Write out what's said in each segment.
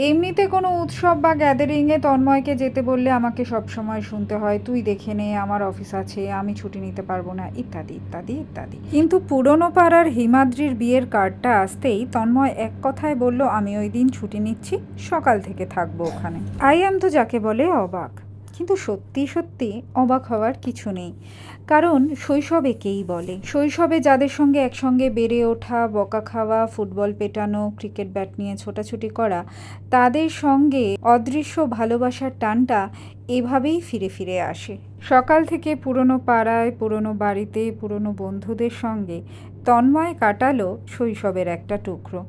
এমনিতে কোনো উৎসব বা গ্যাদারিংয়ে তন্ময়কে যেতে বললে আমাকে সবসময় শুনতে হয়, তুই দেখে নে, আমার অফিস আছে, আমি ছুটি নিতে পারবো না, ইত্যাদি ইত্যাদি ইত্যাদি। কিন্তু পুরনো পাড়ার হিমাদ্রির বিয়ের কার্ডটা আসতেই তন্ময় এক কথায় বলল, আমি ওই দিন ছুটি নিচ্ছি, সকাল থেকে থাকবো ওখানে। আই অ্যাম তো যাকে বলে অবাক। কিন্তু সত্যি সত্যি অবাক হওয়ার কিছু নেই, কারণ শৈশবে কেই বলে, শৈশবে যাদের সঙ্গে একসঙ্গে বেড়ে ওঠা, বকা খাওয়া, ফুটবল পেটানো, ক্রিকেট ব্যাট নিয়ে ছোটাছুটি করা, তাদের সঙ্গে অদৃশ্য ভালোবাসার টানটা এভাবেই ফিরে ফিরে আসে। সকাল থেকে পুরনো পাড়ায়, পুরনো বাড়িতে, পুরনো বন্ধুদের সঙ্গে তন্ময় কাটালো শৈশবের একটা টুকরো।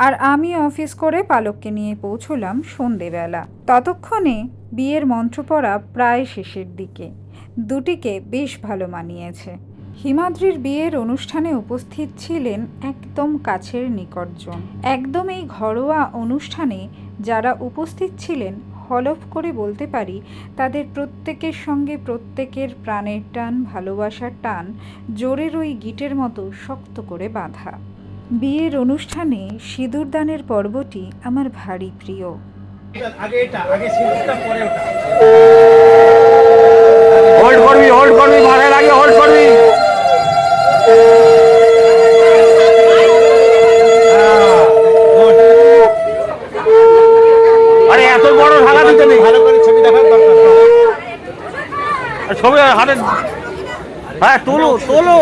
আর আমি অফিস করে পালককে নিয়ে পৌঁছলাম সন্ধেবেলা। ততক্ষণে বিয়ের মন্ত্র পড়া প্রায় শেষের দিকে। দুটিকে বেশ ভালো মানিয়েছে। হিমাদ্রির বিয়ের অনুষ্ঠানে উপস্থিত ছিলেন একদম কাছের নিকটজন। একদম এই ঘরোয়া অনুষ্ঠানে যারা উপস্থিত ছিলেন, হলফ করে বলতে পারি তাদের প্রত্যেকের সঙ্গে প্রত্যেকের প্রাণের টান, ভালোবাসার টান জোরের ওই গিটের মতো শক্ত করে বাঁধা। বিয়ের অনুষ্ঠানে সিঁদুরদানের পর্বটি আমার ভারী প্রিয়। হোল্ড করবি মাথায় লাগিয়ে হোল্ড করবি। আরে এত বড় ঢাকা দিতে নেই, ভালো করে ছবি দেখার দরকার। ছবি হাতে, হ্যাঁ তোলো তোলো,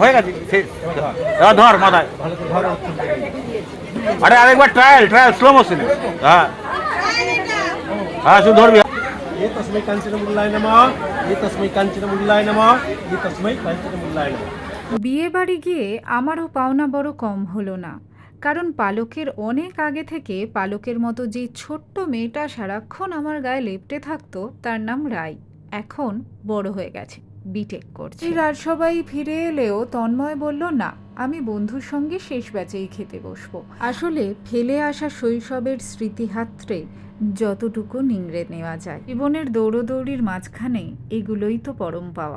হয়ে গেছে এবার ধর মাথায়। আরে আরেকবার ট্রায়াল স্লো মোশনে। হ্যাঁ হ্যাঁ শুধু ধরবি। तस्मै काञ्चनमूल्याय नमः, तस्मै काञ्चनमूल्याय नमः, तस्मै काञ्चनमूल्याय नमः। বিয়ে বাড়ি গিয়ে আমারও পাওনা বড় কম হলো না, কারণ পালকের অনেক আগে থেকে পালকের মতো যে ছোট্ট মেয়েটা সারাক্ষণ আমার গায়ে লেপ্টে থাকতো, তার নাম রাই, এখন বড় হয়ে গেছে, বিটেক করছে। আর সবাই ফিরে এলেও তন্ময় বলল, না, আমি বন্ধুর সঙ্গে শেষ ব্যাচেই খেতে বসবো। আসলে ফেলে আসা শৈশবের স্মৃতিহাত্রে যতটুকু নিংড়ে নেওয়া যায়। জীবনের দৌড়োদৌড়ির মাঝখানে এগুলোই তো পরম পাওয়া।